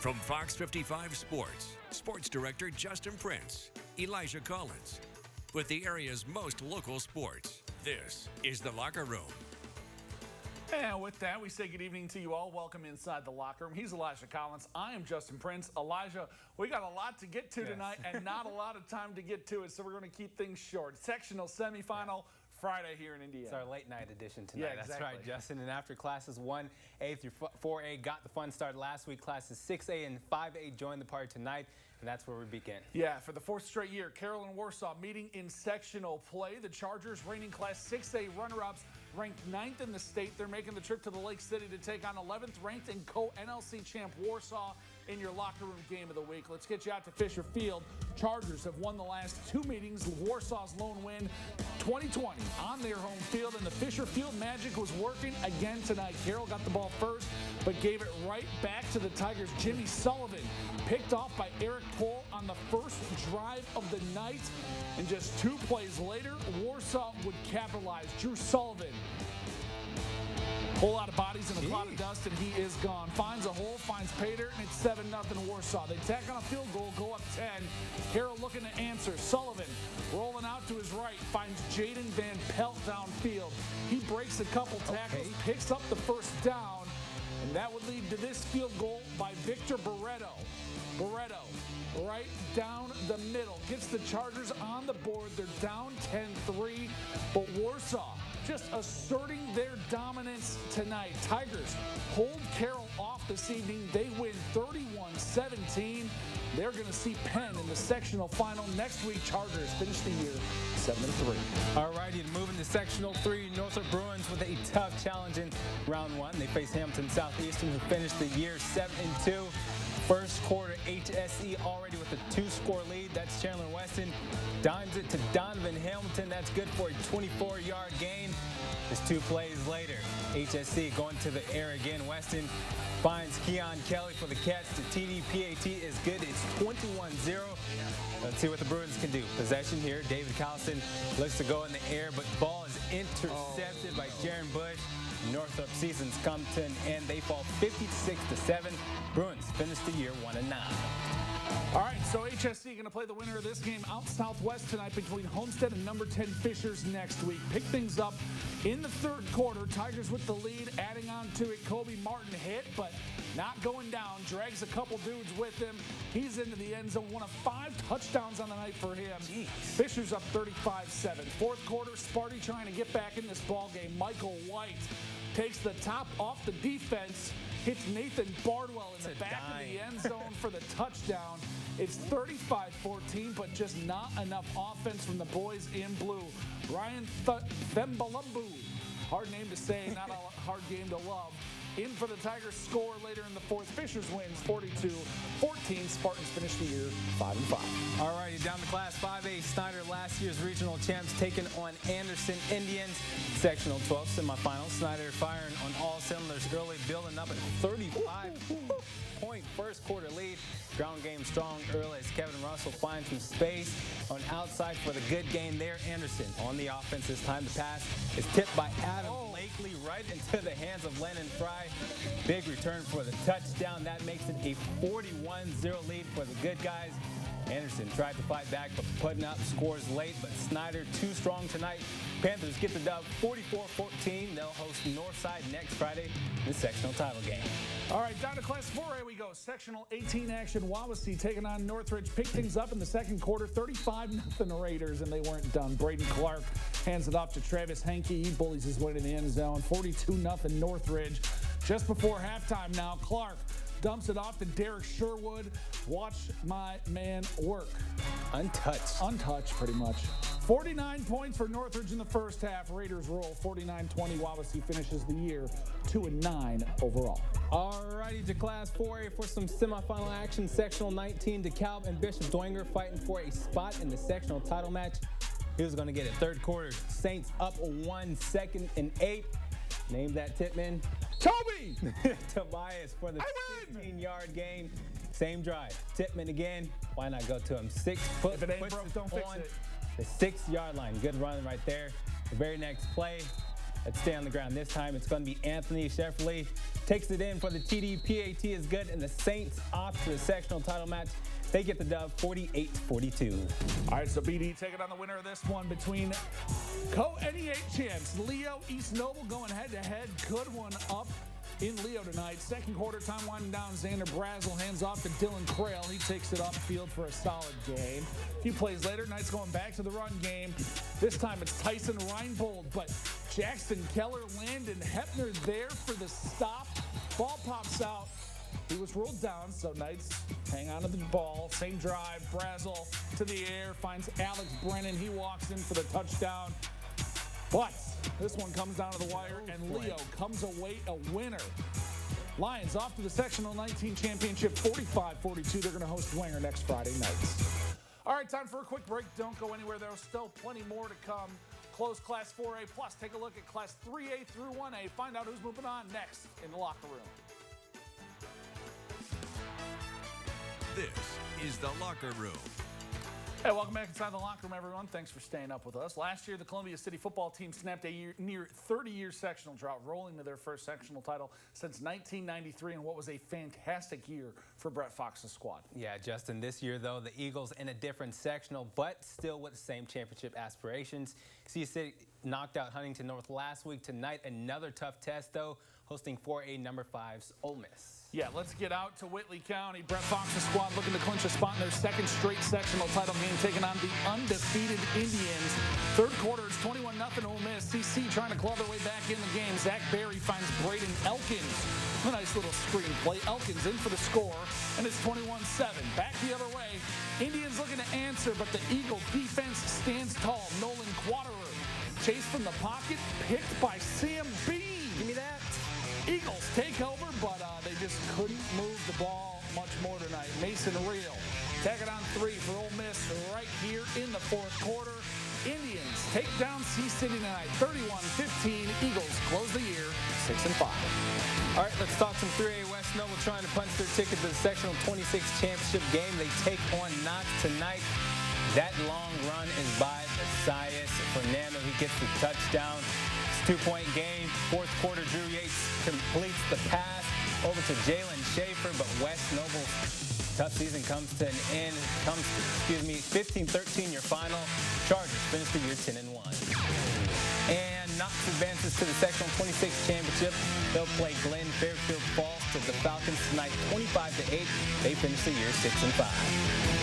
From Fox 55 Sports, Sports Director Justin Prince, Elijah Collins. With the area's most local sports, this is The Locker Room. And with that, we say good evening to you all. Welcome inside the locker room. He's Elijah Collins. I am Justin Prince. Elijah, we got a lot to get to tonight and not a lot of time to get to it, so we're going to keep things short. Sectional semifinal Friday here in Indiana. It's our late night edition tonight. Yeah, exactly. That's right, Justin. And after classes 1A through 4A got the fun start last week, classes 6A and 5A joined the party tonight. And that's where we begin. Yeah, for the fourth straight year, Carroll and Warsaw meeting in sectional play. The Chargers, reigning Class 6A runner-ups, ranked 9th in the state. They're making the trip to the Lake City to take on 11th ranked and co-NLC champ Warsaw in your locker room game of the week. Let's get you out to Fisher Field. Chargers have won the last two meetings. Warsaw's lone win 2020 on their home field, and the Fisher Field magic was working again tonight. Carroll got the ball first, but gave it right back to the Tigers. Jimmy Sullivan picked off by Eric Pohl on the first drive of the night, and just 2 plays later, Warsaw would capitalize. Drew Sullivan, whole lot of bodies in a cloud of dust, and he is gone. Finds a hole, finds pay dirt, and it's 7-0 Warsaw. They tack on a field goal, go up 10. Carroll looking to answer. Sullivan rolling out to his right, finds Jaden Van Pelt downfield. He breaks a couple tackles, picks up the first down, and that would lead to this field goal by Victor Barreto. Barreto, right down the middle, gets the Chargers on the board. They're down 10-3, but Warsaw just asserting their dominance tonight. Tigers hold Carroll off this evening. They win 31-17. They're going to see Penn in the sectional final next week. Chargers finish the year 7-3. All righty, moving to sectional 3, Northrop Bruins with a tough challenge in round 1. They face Hamilton Southeastern, who finished the year 7-2. First quarter, HSE already with a 2-score lead. That's Chandler Weston. Dimes it to Donovan Hamilton. That's good for a 24-yard gain. Just 2 plays later, HSC going to the air again. Weston finds Keon Kelly for the catch. The TD PAT is good. It's 21-0. Let's see what the Bruins can do. Possession here. David Collison looks to go in the air, but ball is intercepted by Jaron Bush. Northrop seasons come to an end. They fall 56-7. Bruins finish the year 1-9. All right, so HSC going to play the winner of this game out Southwest tonight between Homestead and number 10 Fishers next week. Pick things up in the third quarter. Tigers with the lead, adding on to it. Kobe Martin hit, but not going down. Drags a couple dudes with him. He's into the end zone. One of 5 touchdowns on the night for him. Jeez. Fishers up 35-7. Fourth quarter, Sparty trying to get back in this ball game. Michael White takes the top off the defense, hits Nathan Bardwell in the back of the end zone for the touchdown. It's 35-14, but just not enough offense from the boys in blue. Ryan Thembalumbu, hard name to say, not a hard game to love. In for the Tigers, score later in the fourth. Fishers wins 42-14. Spartans finish the year 5-5. All righty, down to Class 5A. Snyder, last year's regional champs, taking on Anderson Indians. Sectional 12 semifinals. Snyder firing on all cylinders early, building up a 35-point first quarter lead. Ground game strong early as Kevin Russell finds some space on outside for the good gain there. Anderson on the offense this time. The pass is tipped by Adam Blakely right into the hands of Lennon Fry. Big return for the touchdown. That makes it a 41-0 lead for the good guys. Anderson tried to fight back, but putting up scores late, but Snyder too strong tonight. Panthers get the dub 44-14. They'll host Northside next Friday in the sectional title game. All right, down to Class 4A we go. Sectional 18 action. Wawasee taking on Northridge. Pick things up in the second quarter. 35-0 Raiders, and they weren't done. Braden Clark hands it off to Travis Henke. He bullies his way to the end zone. 42-0 Northridge. Just before halftime now, Clark dumps it off to Derek Sherwood. Watch my man work. Untouched. Untouched, pretty much. 49 points for Northridge in the first half. Raiders roll 49-20. Wawasee finishes the year 2-9 overall. All righty, to Class 4A for some semifinal action. Sectional 19, DeKalb and Bishop Doinger fighting for a spot in the sectional title match. Who's going to get it? Third quarter, Saints up 1, 2nd and 8. Name that Tipman. Toby! Tobias for the 16-yard gain. Same drive. Tipman again. Why not go to him? 6 foot. If it ain't broke, don't fix it. The 6-yard line. Good run right there. The very next play, Let's stay on the ground. This time it's going to be Anthony Shefferly. Takes it in for the TD. PAT is good, and the Saints off to the sectional title match. They get the dub 48-42. All right, so BD taking on the winner of this one between co-NEA champs Leo East Noble going head-to-head. Good one up in Leo tonight. Second quarter, time winding down. Xander Brazel hands off to Dylan Crail. He takes it upfield for a solid game. A few plays later, Knights going back to the run game. This time it's Tyson Reinbold, but Jackson Keller, Landon Hepner there for the stop. Ball pops out. He was ruled down, so Knights hang on to the ball. Same drive, Brazel to the air, finds Alex Brennan. He walks in for the touchdown. But this one comes down to the wire, and Leo comes away a winner. Lions off to the Sectional 19 Championship, 45-42. They're going to host Wenger next Friday night. All right, time for a quick break. Don't go anywhere. There's still plenty more to come. Close Class 4A, plus take a look at Class 3A through 1A. Find out who's moving on next in the locker room. This is the Locker Room. Hey, welcome back inside the locker room, everyone. Thanks for staying up with us. Last year, the Columbia City football team snapped a near 30-year sectional drought, rolling to their first sectional title since 1993 in what was a fantastic year for Brett Fox's squad. Yeah, Justin, this year, though, the Eagles in a different sectional, but still with the same championship aspirations. Sioux City knocked out Huntington North last week. Tonight, another tough test, though, hosting 4A number 5's Ole Miss. Yeah, let's get out to Whitley County. Brett Fox's squad looking to clinch a spot in their second straight sectional title game, taking on the undefeated Indians. Third quarter, it's 21-0 Ole Miss. CC trying to claw their way back in the game. Zach Berry finds Braden Elkins. A nice little screenplay. Elkins in for the score, and it's 21-7. Back the other way. Indians looking to answer, but the Eagle defense stands tall. Nolan Quaterer chased from the pocket, picked by Sam B. Give me that. Eagles take over, but they just couldn't move the ball much more tonight. Mason Reel tagging on 3 for Ole Miss right here in the fourth quarter. Indians take down Sioux City tonight, 31-15. Eagles close the year 6-5. All right, let's talk some 3A West. Noble trying to punch their ticket to the Sectional 26 championship game. They take on Knox tonight. That long run is by Messias Fernando. He gets the touchdown. Two-point game. Fourth quarter, Drew Yates completes the pass over to Jalen Schaefer, but West Noble's tough season comes to an end. 15-13 your final. Chargers finish the year 10-1. And Knox advances to the Sectional 26 championship. They'll play Glenn Fairfield Falls to the Falcons tonight, 25-8. They finish the year 6-5.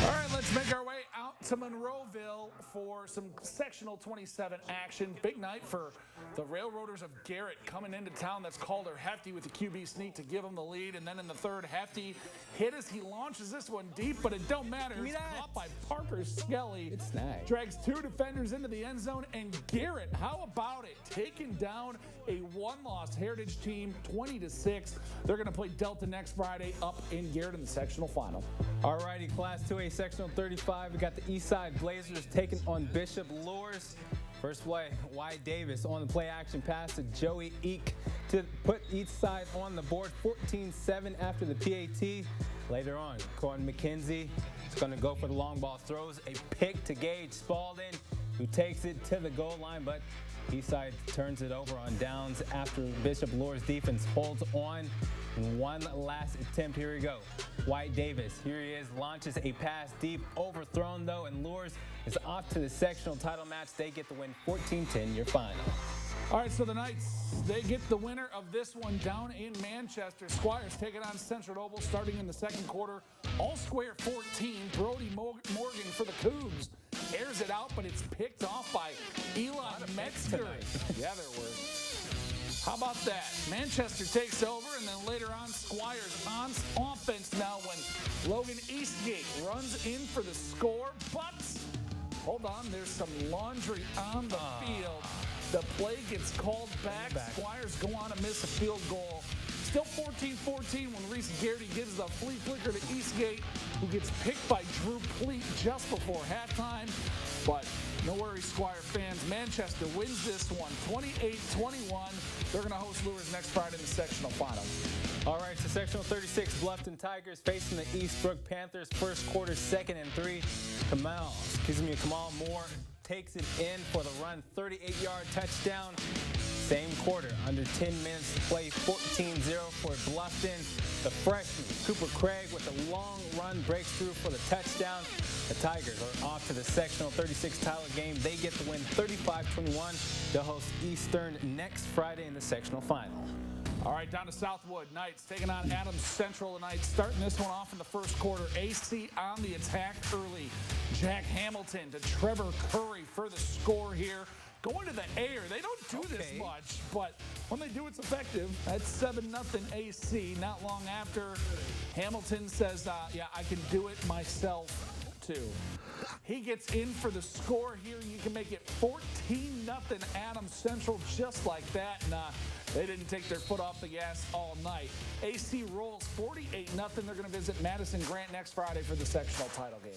All right, let's make our way out to Monroeville for some Sectional 27 action. Big night for the Railroaders of Garrett coming into town. That's Calder Hefty with the QB sneak to give them the lead. And then in the third, Hefty hit as he launches this one deep, but it don't matter. It's caught by Parker Skelly. It's nice. Drags 2 defenders into the end zone. And Garrett, how about it? Taking down a one-loss Heritage team, 20-6. They're going to play Delta next Friday up in Garrett in the sectional final. All righty, Class 2A Sectional 35. We got the Eastside Blazers taking on Bishop Lures. First play, Wyatt Davis on the play action pass to Joey Eek to put each side on the board, 14-7 after the PAT. Later on, Corn McKenzie is going to go for the long ball, throws a pick to Gage Spalding, who takes it to the goal line, but Eastside turns it over on downs after Bishop Lures defense holds on. And one last attempt, here we go. Wyatt Davis, here he is, launches a pass deep, overthrown though, and Lures is off to the sectional title match. They get the win 14-10, your final. All right, so the Knights, they get the winner of this one down in Manchester. Squires taking on Central Noble starting in the second quarter. All square 14, Brody Morgan for the Cougs. Airs it out, but it's picked off by Eli Metzger. Yeah, there were. How about that? Manchester takes over, and then later on, Squires on offense now when Logan Eastgate runs in for the score. But, hold on, there's some laundry on the field. The play gets called back. Squires go on to miss a field goal. Still 14-14 when Reese Garrity gives the flea flicker to Eastgate, who gets picked by Drew Pleat just before halftime. But no worries, Squire fans. Manchester wins this one, 28-21. They're going to host Lures next Friday in the sectional final. All right, so sectional 36, Bluffton Tigers facing the Eastbrook Panthers. First quarter, 2nd and 3. Kamal Moore takes it in for the run, 38-yard touchdown. same quarter. Under 10 minutes to play, 14-0 for Bluffton. The freshman, Cooper Craig, with a long run, breaks through for the touchdown. The Tigers are off to the sectional 36 title game. They get the win 35-21 to host Eastern next Friday in the sectional final. All right, down to Southwood Knights taking on Adams Central tonight. Starting this one off in the first quarter. AC on the attack early. Jack Hamilton to Trevor Curry for the score here. Going to the air. They don't do this much, but when they do, it's effective. That's 7-0 AC. Not long after, Hamilton says, yeah, I can do it myself, too. He gets in for the score here. You can make it 14-0 Adams Central just like that. And they didn't take their foot off the gas all night. AC rolls 48-0. They're going to visit Madison Grant next Friday for the sectional title game.